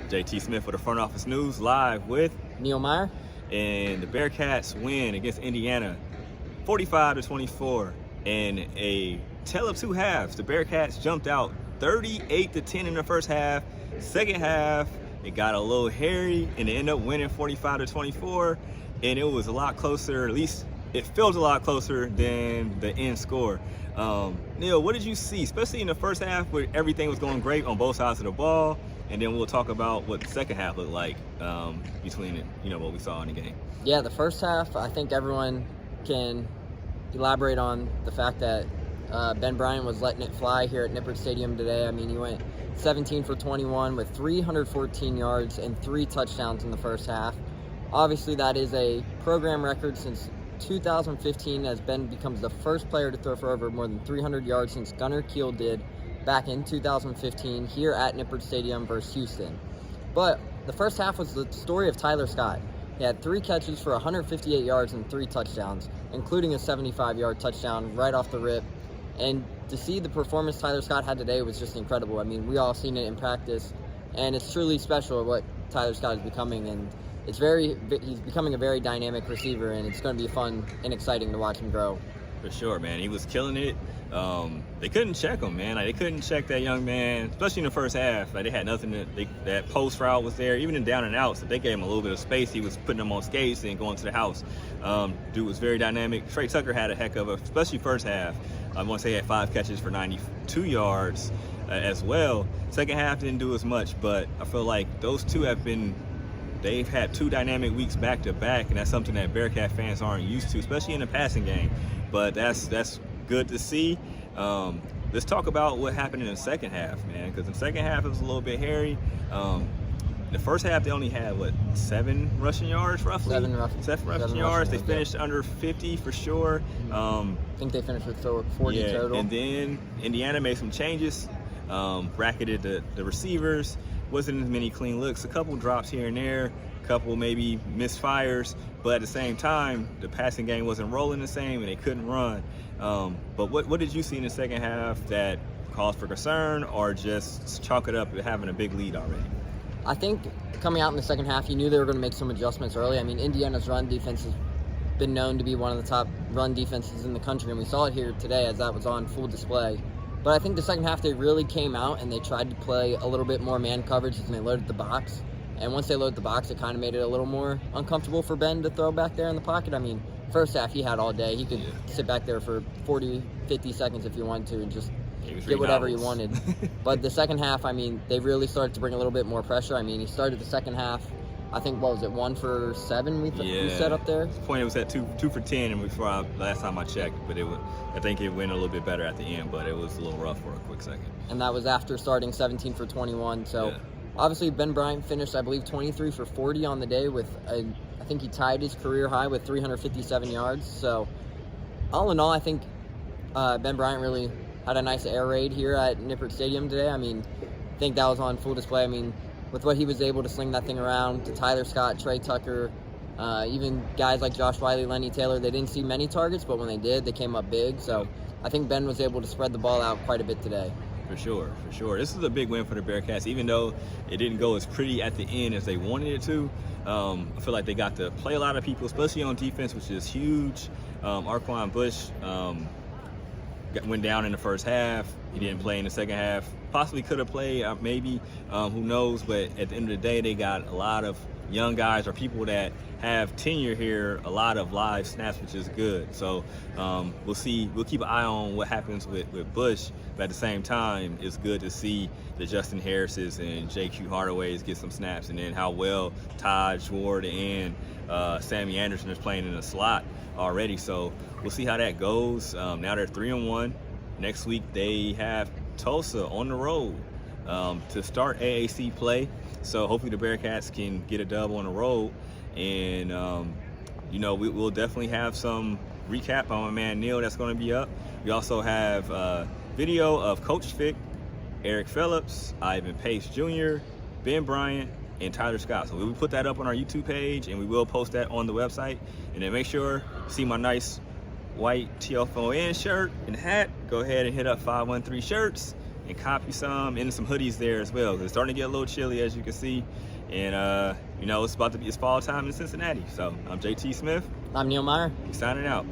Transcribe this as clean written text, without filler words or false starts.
JT Smith for the Front Office News, live with Neil Meyer. And the Bearcats win against Indiana 45-24 in a tale of two halves. The Bearcats jumped out 38-10 in the first half. Second half, it got a little hairy and they ended up winning 45-24, and it was a lot closer, at least it felt a lot closer than the end score. Neil, what did you see, especially in the first half where everything was going great on both sides of the ball? And then we'll talk about what the second half looked like between what we saw in the game. Yeah, the first half, I think everyone can elaborate on the fact that Ben Bryant was letting it fly here at Nippert Stadium today. I mean, he went 17 for 21 with 314 yards and 3 touchdowns in the first half. Obviously, that is a program record since 2015, as Ben becomes the first player to throw for over more than 300 yards since Gunnar Kiel did back in 2015 here at Nippert Stadium versus Houston. But the first half was the story of Tyler Scott. He had 3 catches for 158 yards and 3 touchdowns, including a 75-yard touchdown right off the rip. And to see the performance Tyler Scott had today was just incredible. I mean, we all seen it in practice, and it's truly special what Tyler Scott is becoming. And he's becoming a very dynamic receiver, and it's going to be fun and exciting to watch him grow. For sure, man. He was killing it. They couldn't check him, man. Like, they couldn't check that young man, especially in the first half. Like, they had nothing. That post route was there. Even in down and outs, if they gave him a little bit of space, he was putting them on skates and going to the house. Dude was very dynamic. Trey Tucker had a heck of a, especially first half. I want to say he had 5 catches for 92 yards as well. Second half didn't do as much, but I feel like those two they've had 2 dynamic weeks back to back, and that's something that Bearcat fans aren't used to, especially in the passing game. But that's good to see. Let's talk about what happened in the second half, man, because in the second half it was a little bit hairy. The first half they only had 7 rushing yards roughly. 7 rushing yards. They finished under 50 for sure. I think they finished with 40 total. And then Indiana made some changes, bracketed the receivers. Wasn't as many clean looks, a couple drops here and there, a couple maybe misfires, but at the same time, the passing game wasn't rolling the same and they couldn't run. But what did you see in the second half that caused for concern, or just chalk it up to having a big lead already? I think coming out in the second half, you knew they were going to make some adjustments early. I mean, Indiana's run defense has been known to be one of the top run defenses in the country, and we saw it here today as that was on full display. But I think the second half they really came out and they tried to play a little bit more man coverage and they loaded the box. And once they loaded the box, it kind of made it a little more uncomfortable for Ben to throw back there in the pocket. I mean, first half he had all day. He could sit back there for 40, 50 seconds if he wanted to and just get whatever he wanted. But the second half, I mean, they really started to bring a little bit more pressure. I mean, he started the second half, I think, what was it, 1 for 7 we set up there? At the point it was at 2 for 10, and last time I checked, but I think it went a little bit better at the end, but it was a little rough for a quick second. And that was after starting 17 for 21. So obviously Ben Bryant finished, I believe, 23 for 40 on the day with I think he tied his career high with 357 yards. So all in all, I think Ben Bryant really had a nice air raid here at Nippert Stadium today. I mean, I think that was on full display. I mean, with what he was able to sling that thing around to Tyler Scott, Trey Tucker, even guys like Josh Wiley, Lenny Taylor, they didn't see many targets, but when they did, they came up big. So I think Ben was able to spread the ball out quite a bit today. For sure. This is a big win for the Bearcats, even though it didn't go as pretty at the end as they wanted it to. I feel like they got to play a lot of people, especially on defense, which is huge. Arquan Bush went down in the first half. He didn't play in the second half. Possibly could have played, maybe. Who knows? But at the end of the day, they got a lot of young guys or people that have tenure here, a lot of live snaps, which is good. So we'll see. We'll keep an eye on what happens with Bush. But at the same time, it's good to see the Justin Harrises and J.Q. Hardaways get some snaps, and then how well Taj Ward and Sammy Anderson is playing in the slot already. So we'll see how that goes. Now they're 3-1. Next week they have Tulsa on the road to start AAC play. So hopefully the Bearcats can get a dub on the road. And, we'll definitely have some recap on my man Neil that's going to be up. We also have video of Coach Fick, Eric Phillips, Ivan Pace Jr., Ben Bryant, and Tyler Scott. So we will put that up on our YouTube page, and we will post that on the website. And then make sure to see my nice white TFON shirt and hat. Go ahead and hit up 513 Shirts. and cop you some, and some hoodies there as well. It's starting to get a little chilly, as you can see. And, you know, it's fall time in Cincinnati. So I'm JT Smith. I'm Neil Meyer. Signing out.